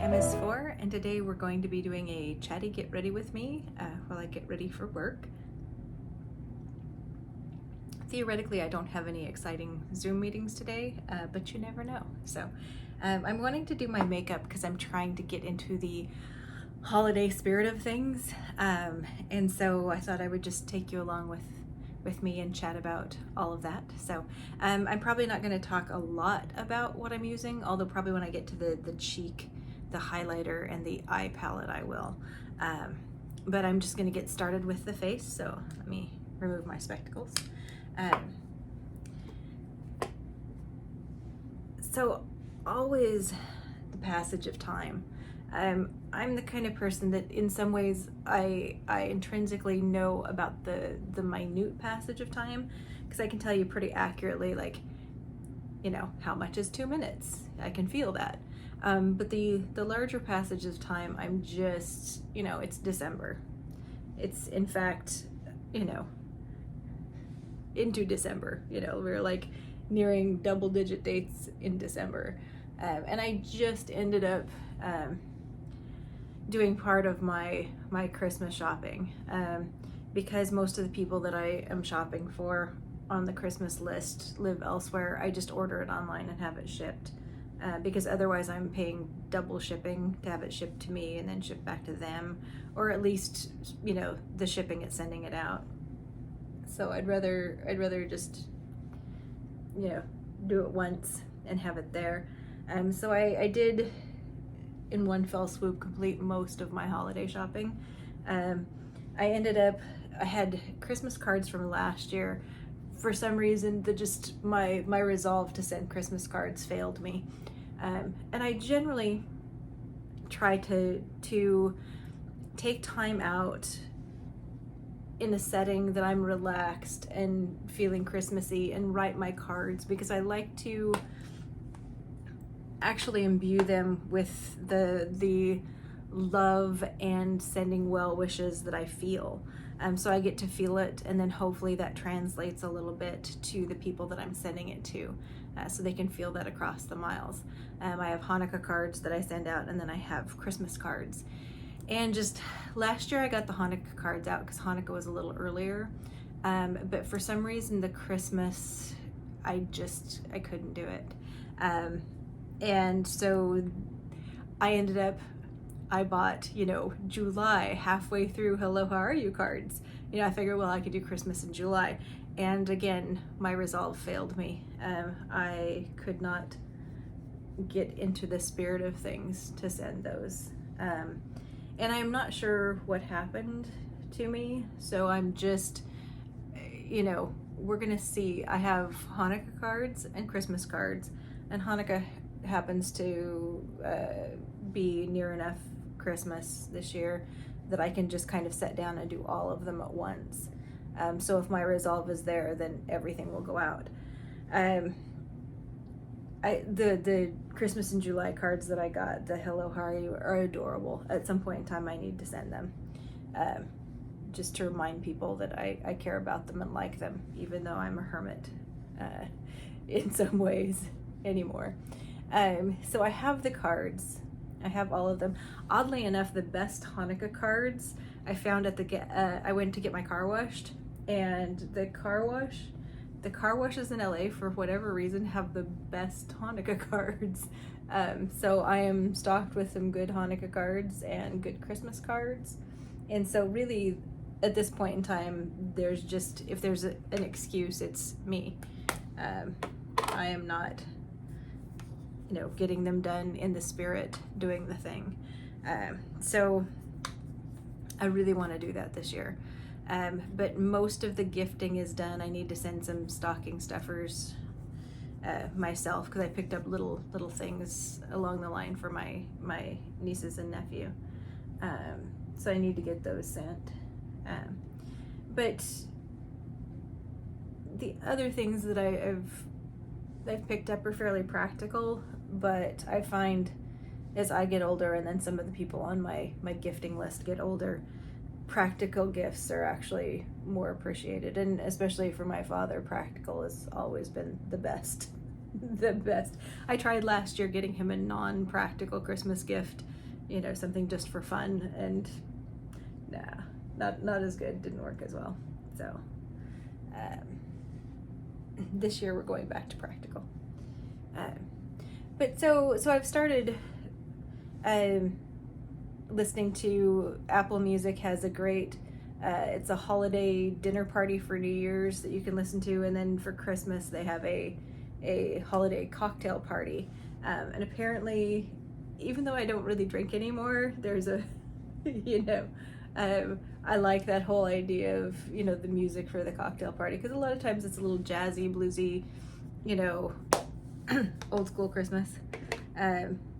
MS4, and today we're going to be doing a Chatty get ready with me while I get ready for work. Theoretically, I don't have any exciting Zoom meetings today, but you never know. So I'm wanting to do my makeup because I'm trying to get into the holiday spirit of things, and so I thought I would just take you along with me and chat about all of that. So I'm probably not going to talk a lot about what I'm using, although probably when I get to the cheek, the highlighter, and the eye palette I will. But I'm just going to get started with the face, so let me remove my spectacles. So always the passage of time. I'm the kind of person that in some ways I intrinsically know about the minute passage of time, because I can tell you pretty accurately, like, you know, how much is 2 minutes. I can feel that. But the larger passage of time, I'm just, you know, it's December. It's in fact, you know, into December, you know, we're like nearing double-digit dates in December. And I just ended up doing part of my Christmas shopping, because most of the people that I am shopping for on the Christmas list live elsewhere. I just order it online and have it shipped, because otherwise I'm paying double shipping to have it shipped to me and then shipped back to them, or at least, you know, the shipping it's sending it out. So I'd rather just, you know, do it once and have it there. So I did in one fell swoop complete most of my holiday shopping. I had Christmas cards from last year. For some reason, my resolve to send Christmas cards failed me. And I generally try to take time out in a setting that I'm relaxed and feeling Christmassy and write my cards, because I like to actually imbue them with the love and sending well wishes that I feel. So I get to feel it, and then hopefully that translates a little bit to the people that I'm sending it to, so they can feel that across the miles. I have Hanukkah cards that I send out, and then I have Christmas cards. And just last year I got the Hanukkah cards out because Hanukkah was a little earlier, but for some reason the Christmas, I couldn't do it. And so I bought, you know, July, halfway through Hello, How Are You cards. You know, I figured, well, I could do Christmas in July. And again, my resolve failed me. I could not get into the spirit of things to send those. And I'm not sure what happened to me. So I'm just, you know, we're gonna see. I have Hanukkah cards and Christmas cards, and Hanukkah happens to be near enough Christmas this year that I can just kind of sit down and do all of them at once. So if my resolve is there, then everything will go out. The Christmas in July cards that I got, the Hello, How Are You, are adorable. At some point in time I need to send them, just to remind people that I care about them and like them, even though I'm a hermit in some ways anymore. So I have the cards. I have all of them. Oddly enough, the best Hanukkah cards I found at I went to get my car washed, and the car washes in LA, for whatever reason, have the best Hanukkah cards. So I am stocked with some good Hanukkah cards and good Christmas cards. And so really, at this point in time, there's just, if there's an excuse, it's me. I am not, you know, getting them done in the spirit, doing the thing. So I really want to do that this year. But most of the gifting is done. I need to send some stocking stuffers myself, because I picked up little things along the line for my nieces and nephew. So I need to get those sent. But the other things that I've picked up are fairly practical, but I find as I get older, and then some of the people on my gifting list get older, practical gifts are actually more appreciated. And especially for my father, practical has always been the best. The best. I tried last year getting him a non-practical Christmas gift, you know, something just for fun, and nah, not as good, didn't work as well. So this year we're going back to practical. But so I've started listening to Apple Music has a great it's a holiday dinner party for New Year's that you can listen to, and then for Christmas they have a holiday cocktail party, and apparently, even though I don't really drink anymore, there's a you know, I like that whole idea of, you know, the music for the cocktail party, because a lot of times it's a little jazzy, bluesy, you know, old school Christmas.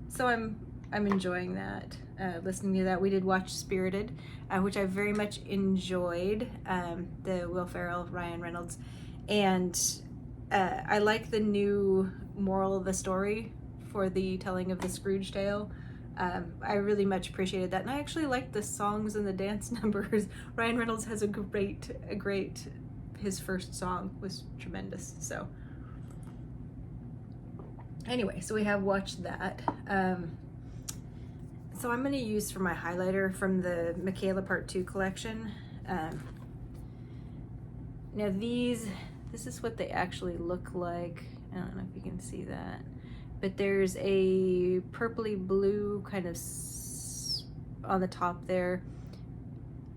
So I'm enjoying that, listening to that. We did watch Spirited, which I very much enjoyed, the Will Ferrell, Ryan Reynolds, and I like the new moral of the story for the telling of the Scrooge tale. I really much appreciated that, and I actually liked the songs and the dance numbers. Ryan Reynolds has a great, his first song was tremendous. So anyway, so we have watched that. So I'm going to use for my highlighter from the Mikayla Part 2 collection. Now this is what they actually look like. I don't know if you can see that. But there's a purpley blue kind of on the top there.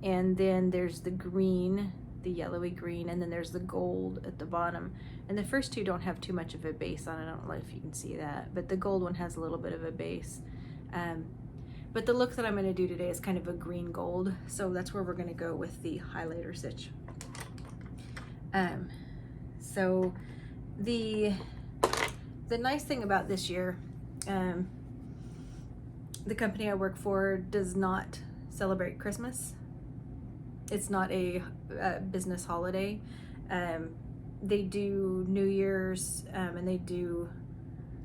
And then there's the green, the yellowy green, and then there's the gold at the bottom. And the first two don't have too much of a base on it. I don't know if you can see that, but the gold one has a little bit of a base. But the look that I'm going to do today is kind of a green gold, so that's where we're going to go with the highlighter stitch. So the nice thing about this year, the company I work for does not celebrate Christmas. It's not a business holiday. They do New Year's, and they do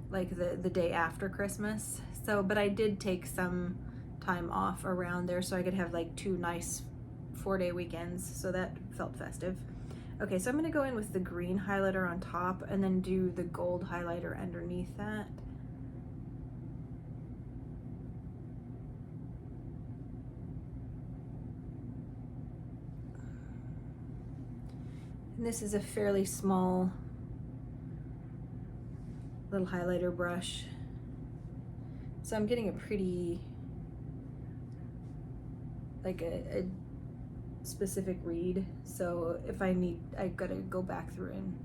like the day after Christmas. So, but I did take some time off around there so I could have like 2 nice 4-day weekends. So that felt festive. Okay, so I'm gonna go in with the green highlighter on top and then do the gold highlighter underneath that. And this is a fairly small little highlighter brush. So I'm getting a pretty, like a specific read. So if I need, I've got to go back through and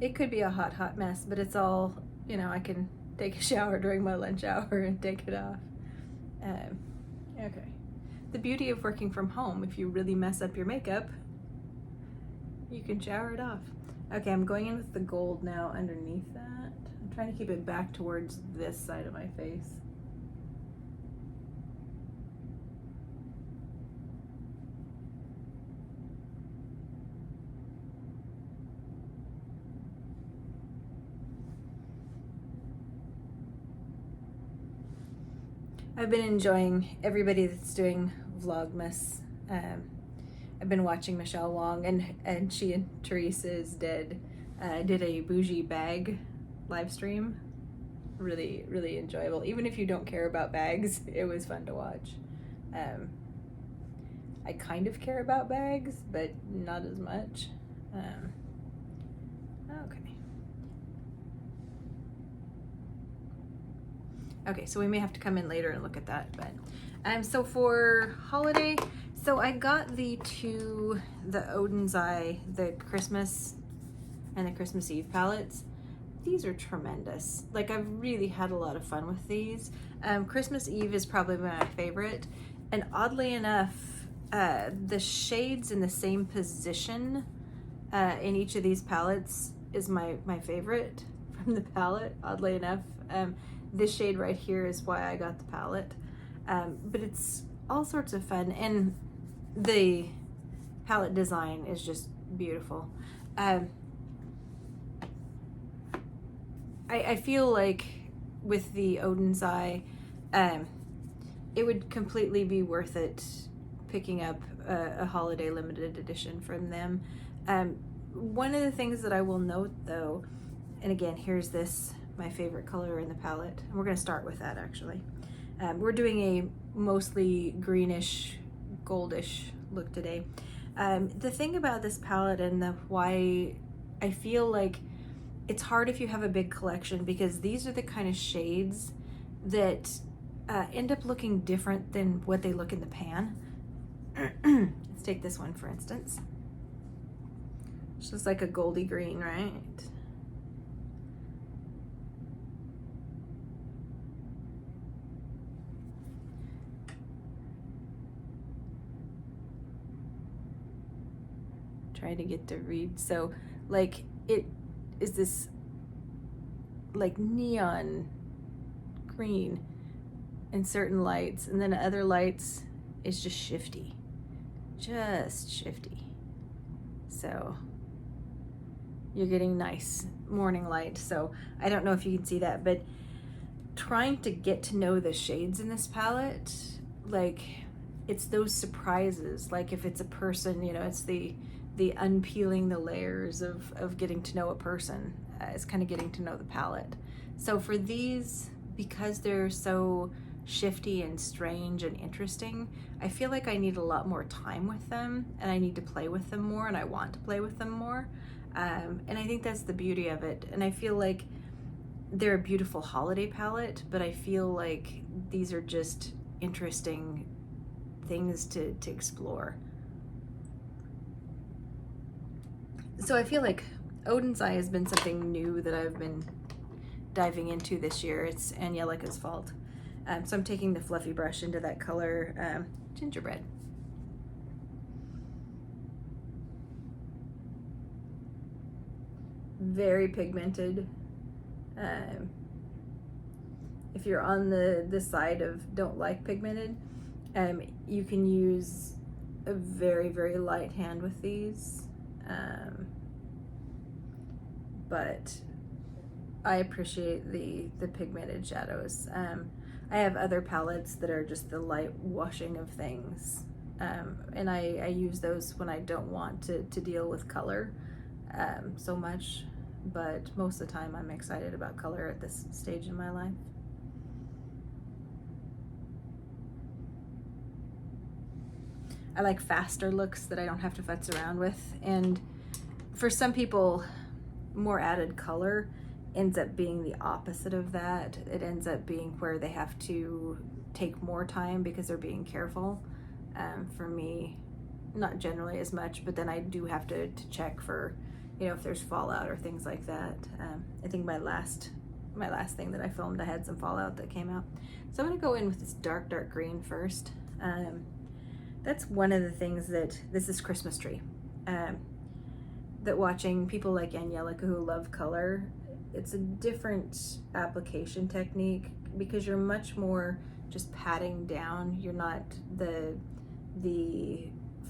it could be a hot mess, but it's all, you know, I can take a shower during my lunch hour and take it off. Okay. The beauty of working from home, if you really mess up your makeup, you can shower it off. Okay, I'm going in with the gold now underneath that. I'm trying to keep it back towards this side of my face. I've been enjoying everybody that's doing Vlogmas. I've been watching Michelle Wong, and she and Teresa's did a bougie bag live stream. Really, really enjoyable. Even if you don't care about bags, it was fun to watch. I kind of care about bags, but not as much. Okay. Okay, so we may have to come in later and look at that, but so for holiday, so I got the Oden's Eye, the Christmas and the Christmas Eve palettes. These are tremendous. Like, I've really had a lot of fun with these. Christmas Eve is probably my favorite, and oddly enough, the shades in the same position in each of these palettes is my favorite from the palette, oddly enough. This shade right here is why I got the palette. But it's all sorts of fun, and the palette design is just beautiful. I feel like with the Oden's Eye, it would completely be worth it picking up a holiday limited edition from them. One of the things that I will note though, and again, here's this, my favorite color in the palette. And we're gonna start with that actually. We're doing a mostly greenish, goldish look today. The thing about this palette and why I feel like it's hard if you have a big collection, because these are the kind of shades that end up looking different than what they look in the pan. Let's take this one for instance. It's just like a goldy green, right? Trying to get to read. So like it is this like neon green in certain lights, and then other lights is just shifty. So you're getting nice morning light. So I don't know if you can see that, but trying to get to know the shades in this palette, like it's those surprises. Like if it's a person, you know, it's the unpeeling the layers of getting to know a person. It's kind of getting to know the palette. So for these, because they're so shifty and strange and interesting, I feel like I need a lot more time with them, and I need to play with them more, and I want to play with them more. And I think that's the beauty of it. And I feel like they're a beautiful holiday palette, but I feel like these are just interesting things to explore. So I feel like Oden's Eye has been something new that I've been diving into this year. It's Angelica's fault. So I'm taking the fluffy brush into that color, Gingerbread. Very pigmented. If you're on the side of don't like pigmented, you can use a very, very light hand with these. But I appreciate the pigmented shadows. I have other palettes that are just the light washing of things, and I use those when I don't want to deal with color so much, but most of the time I'm excited about color at this stage in my life. I like faster looks that I don't have to futz around with, and for some people, more added color ends up being the opposite of that. It ends up being where they have to take more time because they're being careful. For me, not generally as much, but then I do have to check for, you know, if there's fallout or things like that. I think my last thing that I filmed, I had some fallout that came out. So I'm gonna go in with this dark green first. That's one of the things that, this is Christmas tree. That watching people like Angelica who love color, it's a different application technique because you're much more just patting down. You're not the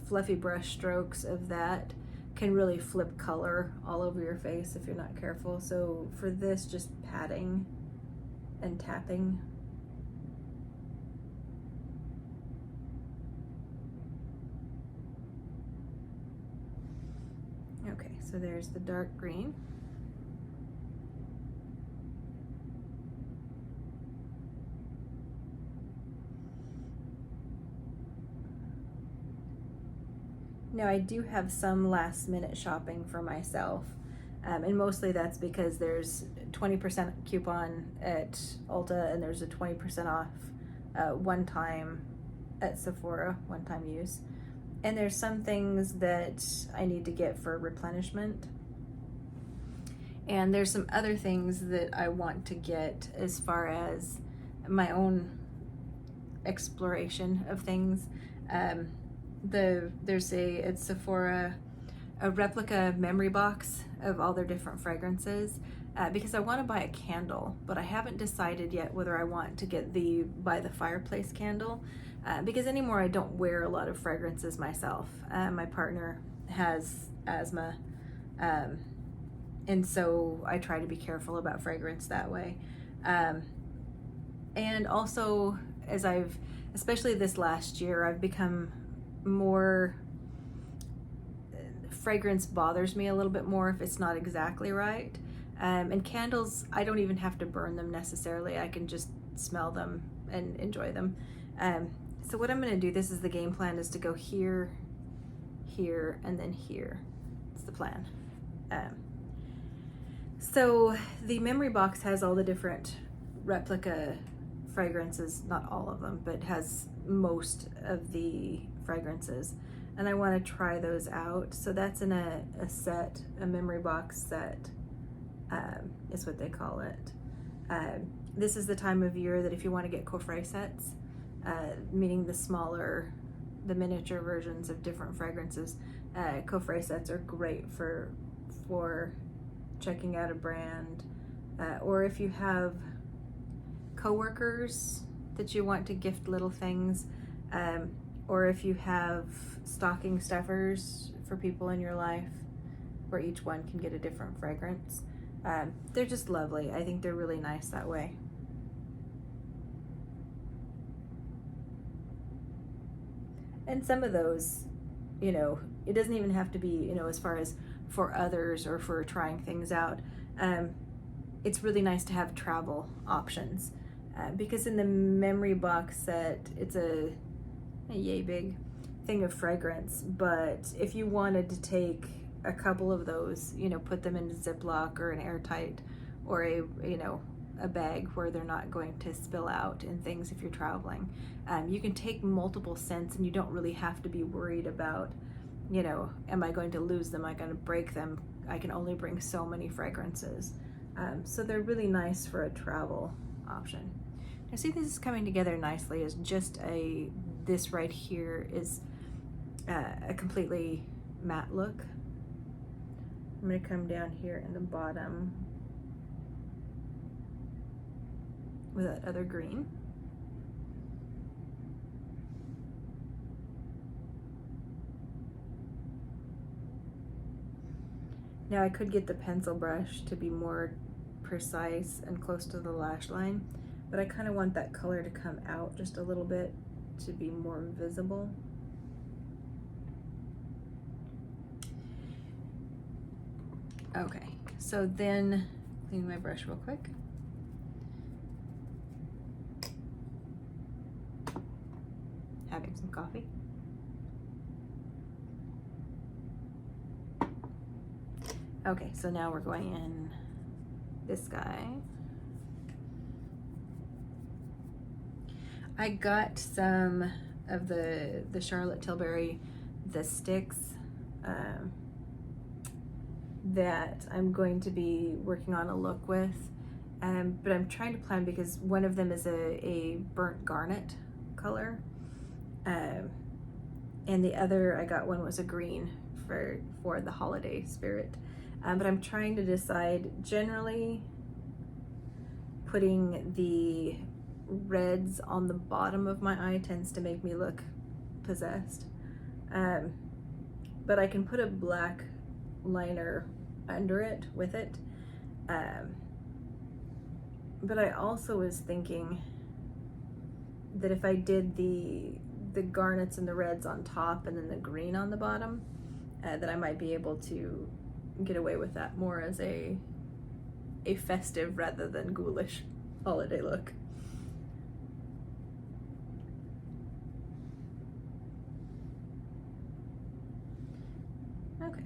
fluffy brush strokes of that can really flip color all over your face if you're not careful. So for this, just patting and tapping. Okay, so there's the dark green. Now I do have some last minute shopping for myself, and mostly that's because there's 20% coupon at Ulta and there's a 20% off one time at Sephora, one time use. And there's some things that I need to get for replenishment. And there's some other things that I want to get as far as my own exploration of things. There's at Sephora a replica memory box of all their different fragrances because I want to buy a candle, but I haven't decided yet whether I want to get the by the fireplace candle because anymore I don't wear a lot of fragrances myself. My partner has asthma, and so I try to be careful about fragrance that way. And also, especially this last year, I've become more fragrance bothers me a little bit more if it's not exactly right. And candles, I don't even have to burn them necessarily. I can just smell them and enjoy them. So what I'm going to do, this is the game plan, is to go here, here, and then here. It's the plan. So the memory box has all the different replica fragrances, not all of them, but has most of the fragrances. And I want to try those out. So that's in a set, a memory box set, is what they call it. This is the time of year that if you want to get coffret sets, meaning the smaller, the miniature versions of different fragrances, coffret sets are great for checking out a brand, or if you have coworkers that you want to gift little things, or if you have stocking stuffers for people in your life where each one can get a different fragrance. They're just lovely. I think they're really nice that way. And some of those, you know, it doesn't even have to be, you know, as far as for others or for trying things out. It's really nice to have travel options, because in the memory box set, it's a yay big thing of fragrance. But if you wanted to take a couple of those, you know, put them in a Ziploc or an airtight, or a, you know, a bag where they're not going to spill out and things if you're traveling. You can take multiple scents and you don't really have to be worried about, you know, am I going to lose them? Am I going to break them? I can only bring so many fragrances. So they're really nice for a travel option. Now see, this is coming together nicely as just this right here is a completely matte look. I'm going to come down here in the bottom with that other green. Now I could get the pencil brush to be more precise and close to the lash line, but I kind of want that color to come out just a little bit to be more visible. Okay, so then clean my brush real quick. Having some coffee. Okay, so now we're going in this guy. I got some of the Charlotte Tilbury, the sticks, that I'm going to be working on a look with, but I'm trying to plan because one of them is a burnt garnet color, and the other I got one was a green for the holiday spirit. But I'm trying to decide. Generally, putting the reds on the bottom of my eye tends to make me look possessed. But I can put a black liner under it with it. But I also was thinking that if I did the garnets and the reds on top and then the green on the bottom, that I might be able to get away with that more as a festive rather than ghoulish holiday look. Okay,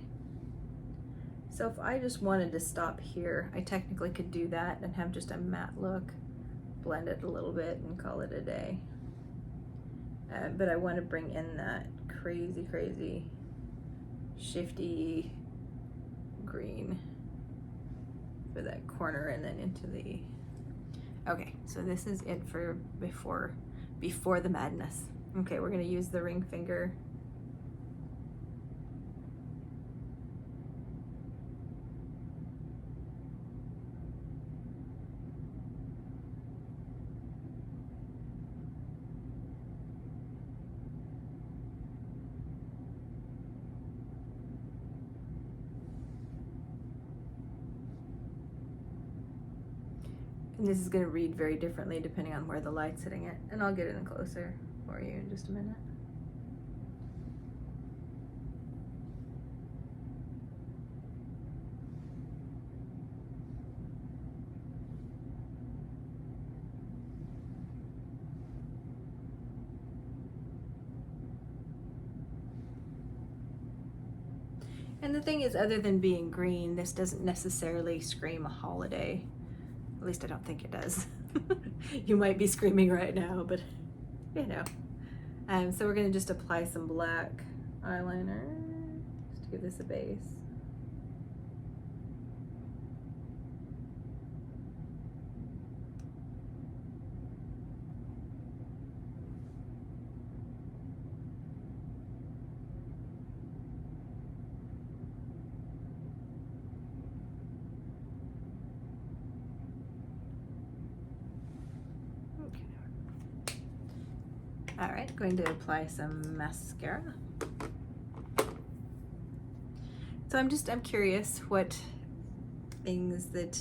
so if I just wanted to stop here, I technically could do that and have just a matte look, blend it a little bit and call it a day. But I want to bring in that crazy shifty green for that corner and then into the... Okay, so this is it for before the madness. Okay, we're gonna use the ring finger. And this is going to read very differently depending on where the light's hitting it. And I'll get it in closer for you in just a minute. And the thing is, other than being green, this doesn't necessarily scream a holiday. At least I don't think it does. You might be screaming right now, but you know. So we're gonna just apply some black eyeliner just to give this a base. All right, going to apply some mascara. So I'm curious what things that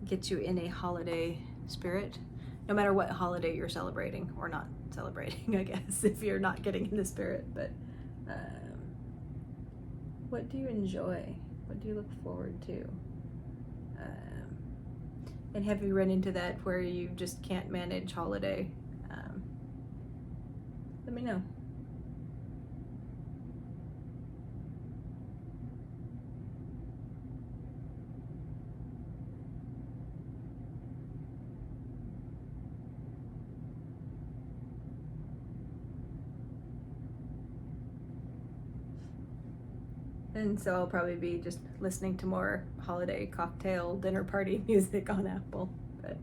get you in a holiday spirit, no matter what holiday you're celebrating or not celebrating, I guess, if you're not getting in the spirit. But what do you enjoy? What do you look forward to? And have you run into that where you just can't manage holiday? Let me know. And so I'll probably be just listening to more holiday cocktail dinner party music on Apple. But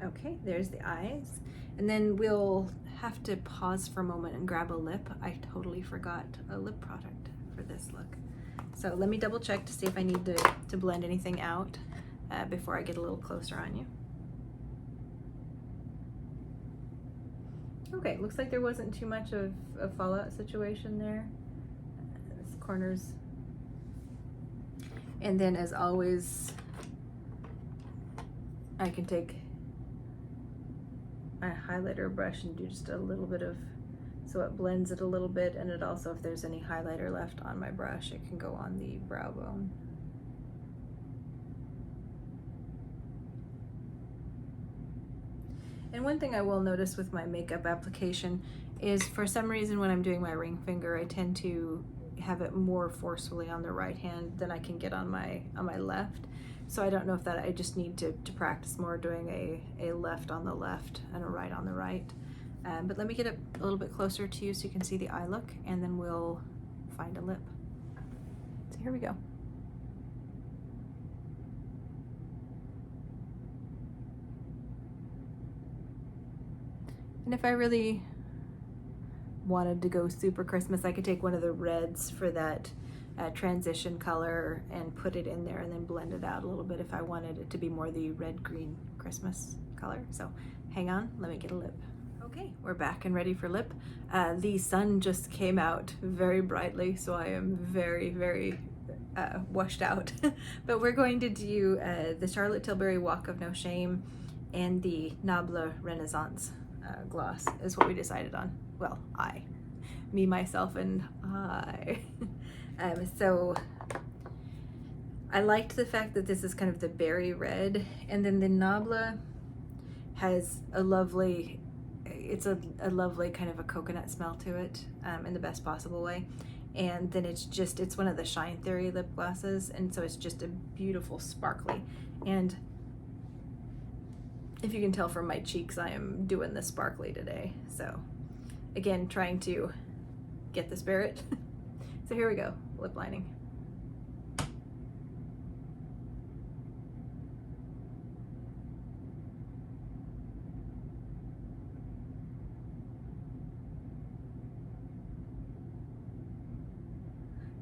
okay, there's the eyes. And then we'll have to pause for a moment and grab a lip. I totally forgot a lip product for this look. So let me double check to see if I need to blend anything out before I get a little closer on you. Okay, looks like there wasn't too much of a fallout situation there. This corners. And then as always, I can take my highlighter brush and do just a little bit of, so it blends it a little bit, and it also, if there's any highlighter left on my brush, it can go on the brow bone. And one thing I will notice with my makeup application is, for some reason when I'm doing my ring finger, I tend to have it more forcefully on the right hand than I can get on my left. So I don't know if that, I just need to practice more doing a left on the left and a right on the right. But let me get a little bit closer to you so you can see the eye look, and then we'll find a lip. So here we go. And if I really wanted to go super Christmas, I could take one of the reds for that transition color and put it in there and then blend it out a little bit if I wanted it to be more the red-green Christmas color. So hang on, let me get a lip. Okay, we're back and ready for lip. The sun just came out very brightly, so I am very, very washed out. But we're going to do the Charlotte Tilbury Walk of No Shame and the Nabla Renaissance gloss is what we decided on. Well, me, myself, and I. So I liked the fact that this is kind of the berry red, and then the Nabla has a lovely, it's a lovely kind of a coconut smell to it in the best possible way. And then it's one of the Shine Theory lip glosses, and so it's just a beautiful sparkly. And if you can tell from my cheeks, I am doing the sparkly today. So again, trying to get the spirit. So here we go, lip lining.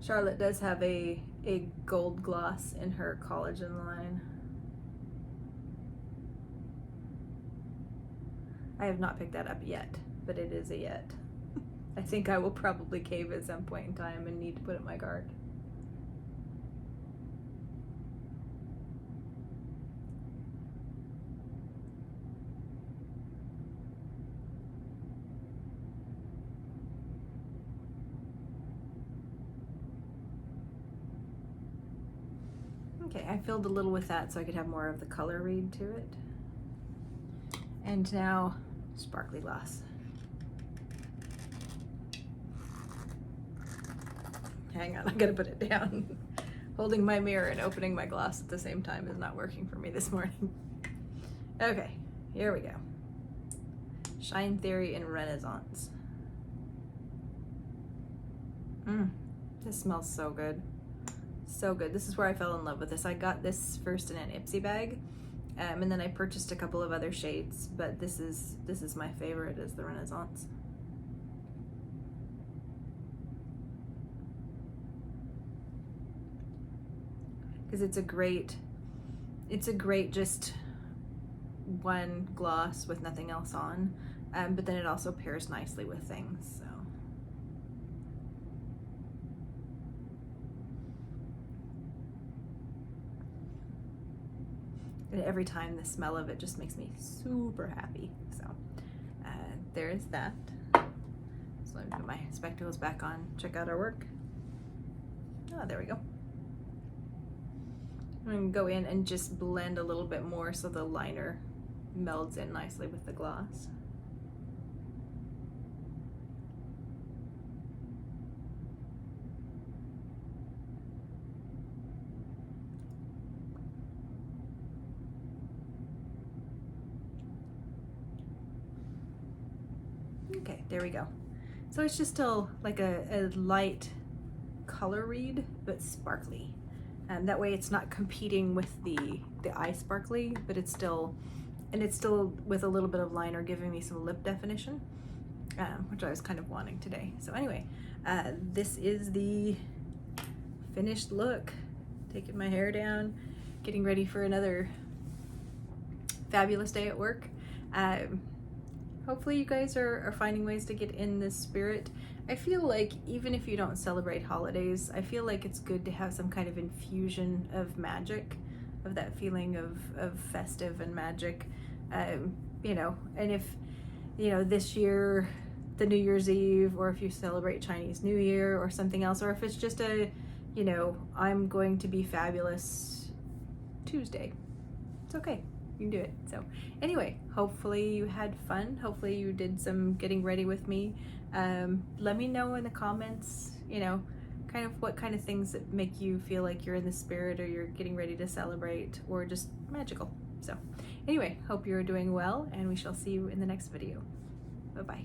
Charlotte does have a gold gloss in her collagen line. I have not picked that up yet, but it is a yet. I think I will probably cave at some point in time and need to put it in my cart. Okay, I filled a little with that so I could have more of the color read to it. And now, sparkly gloss. Hang on, I gotta put it down. Holding my mirror and opening my gloss at the same time is not working for me this morning. Okay, here we go. Shine Theory in Renaissance. This smells so good. So good. This is where I fell in love with this. I got this first in an Ipsy bag, and then I purchased a couple of other shades, but this is my favorite, is the Renaissance. Because it's a great just one gloss with nothing else on, but then it also pairs nicely with things. So and every time the smell of it just makes me super happy. So there's that. So let me put my spectacles back on, check out our work. Oh, there we go. I'm going to go in and just blend a little bit more so the liner melds in nicely with the gloss. Okay, there we go. So it's just still like a light color read, but sparkly. That way it's not competing with the eye sparkly, but it's still with a little bit of liner giving me some lip definition, which I was kind of wanting today. So anyway, this is the finished look. Taking my hair down, getting ready for another fabulous day at work. Hopefully you guys are finding ways to get in this spirit. I feel like even if you don't celebrate holidays, I feel like it's good to have some kind of infusion of magic, of that feeling of festive and magic. You know, and if, you know, this year, the New Year's Eve, or if you celebrate Chinese New Year or something else, or if it's just a, you know, I'm going to be fabulous Tuesday, it's okay. You can do it. So anyway, hopefully you had fun. Hopefully you did some getting ready with me. Let me know in the comments, you know, kind of what kind of things that make you feel like you're in the spirit, or you're getting ready to celebrate, or just magical. So anyway, hope you're doing well, and we shall see you in the next video. Bye-bye.